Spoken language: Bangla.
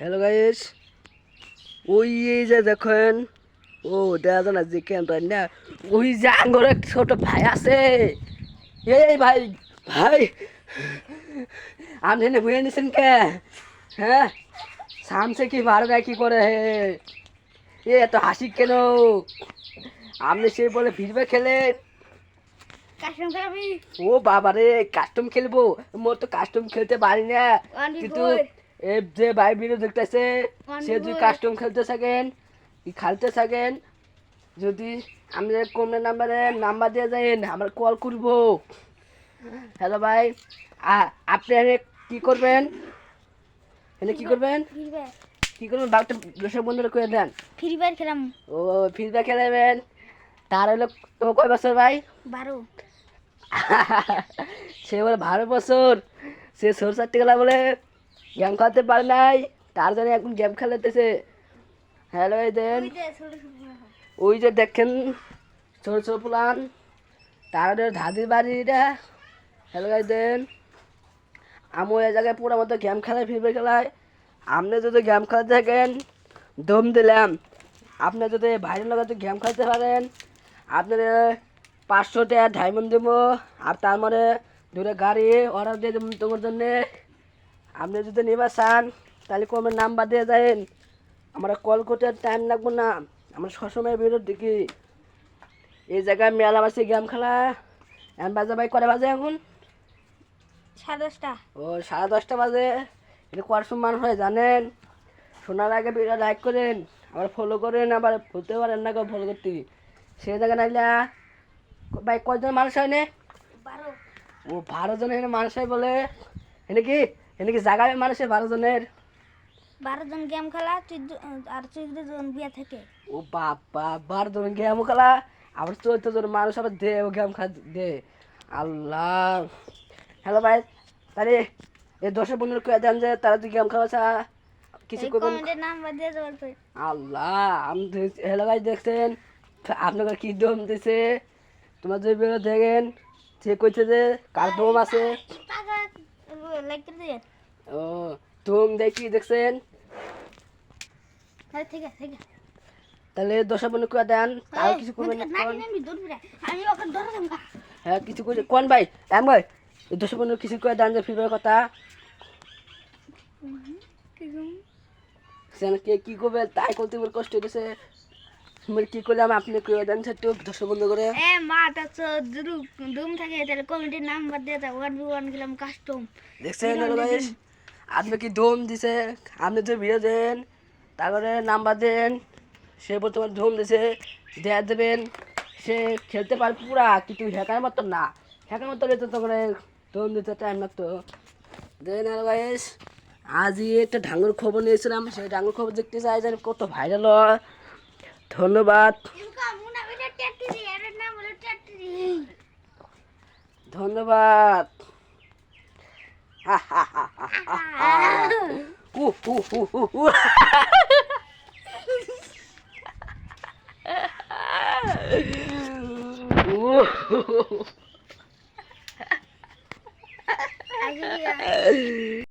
হ্যালো গাইস, ওই এই যে দেখেন, ও দেখা যায় না যে ক্যামেরা না, ওই যে আঙ্গর একটা ছোট ভাই আছে। এই ভাই, ভাই আপনি এনে বুঝে নিছেন কে? হ্যাঁ, সামসে কি ভালো গায়ে কি করে হে? এ এত হাসি কেন? আপনি সে বলে ফিরবে খেলেন? কাস্টম খেলাবি? ও বাবা রে, কাস্টম খেলবো? মোর তো কাস্টম খেলতে পারি না, কিন্তু এ যে ভাই ভিডিও দেখতেছে সে যদি কাস্টম খেলতে থাকেন খেলতে থাকেন, যদি আমাদের কমেন্ট নাম্বারে নাম্বার দিয়ে যাবেন, আমরা কল করব। হ্যালো ভাই, আপনি এনে কি করবেন? এনে কি করবেন? কি করবেন বাঘটা দর্শক বন্ধুরা করে দেন। ফ্রি ফায়ার খেলাম। ও ফ্রি ফায়ার খেলাবেন? তার হলো তোমার কয় বছর ভাই? 12। সে বলে 12 বছর, সে সরষার টিকলা বলে গেম খেলতে পারে নাই, তার জন্য এখন গেম খেলাতেছে। হ্যালো এই দেন, ওই যে দেখেন ছোট ছোট প্লান, তার দাদির বাড়িটা। হ্যালো গাইস দেন, আমি ওই জায়গায় পুরো মতো গেম খেলায় ফিরবে খেলায়। আপনি যদি গেম খেলতে থাকেন দম দিলাম, আপনি যদি ভাইয়ের লাগাতে গেম খেলতে পারেন, আপনার 500 টাকা ডায়মন্ড দেবো, আর তার মানে দুটো গাড়ি অর্ডার দিয়ে দেবো তোমার জন্যে। আপনি যদি নেবার চান তাহলে কমের নাম্বার দিয়ে যাবেন, আমরা কল করতে টাইম লাগবো না, আমরা সবসময় বেরোর দেখি। এই জায়গায় মেলা বাসে গেম খেলা। এখন বাজে ভাই কটা বাজে এখন? 10:30। ও 10:30 বাজে। এটা কটার সময় মানুষ হয় জানেন? শোনার আগে ভিডিও লাইক করেন, আবার ফলো করেন, আবার বলতে পারেন না ফলো করতে। সেই জায়গায় নাইলা ভাই কয়জন মানুষ হয় না? 12। ও 12 জন এখানে মানুষ হয় বলে। এনে কি জায়গায় মানুষের 12 জনের? 12 জন গেম খেলা, আর 14 জন বিয়া থেকে। ও বাবা, 12 জন গেম খেলা, আবার 14 জন মানুষ আবার দে ও গেম খা দে। আল্লাহ। হ্যালো ভাই, তাহলে এই 10-15 করে দেন যে তারা যদি গেম খেলা ছাড়া কিছু করবেন। কমেন্টের নাম্বার দিয়ে বলবে। আল্লাহ, আমি হ্যালো ভাই দেখছেন আপনাকে কি দম দিছে? তোমার যে ভিডিও দেখেন সে কইছে যে কার দম আছে। টাকা লাইক করে দিয়ে। ও দম দেখি দেখছেন? আরে ঠিক আছে, ঠিক আছে। তাহলে 10-15 করে দেন, তাও কিছু করবেন না। আমি দৌড়বি না, আমি ওকে ধরে দেব। হ্যাঁ কিছু করে কোন ভাই? এম ভাই, এই 10-15 কিছু করে দেন যে ফিরবার কথা। সে কে কি করবে তাই করতে বলে কষ্ট হইতেছে। কি করলাম আপনি করে দেন একটু 10-15 করে। এ মাটা তো দুম থাকে, তাহলে কমেন্টের নাম্বার দিয়ে দাও। 1v1 গেলাম কাস্টম। দেখছেন হ্যালো গাইস, আপনি কি দম দিছে? আপনি যে ভিডিও দেন তারপরে নাম্বার দেন, সে বর্তমানে দম দিছে দেয়া দেবেন, সে খেলতে পারে পুরা, কিন্তু হ্যাকার মতো না। হ্যাকার মতো হলে তো তখন দম দিতে টাইম লাগতো। দেন হ্যালো গাইস, আজই একটা ডাঙ্গর খবর নিয়েছিলাম, সেই ডাঙ্গর খবর দেখতে চাই জানি কত ভাইরাল হয়। ধন্যবাদ, ধন্যবাদ। হা হা হা হা হা হা। Uh.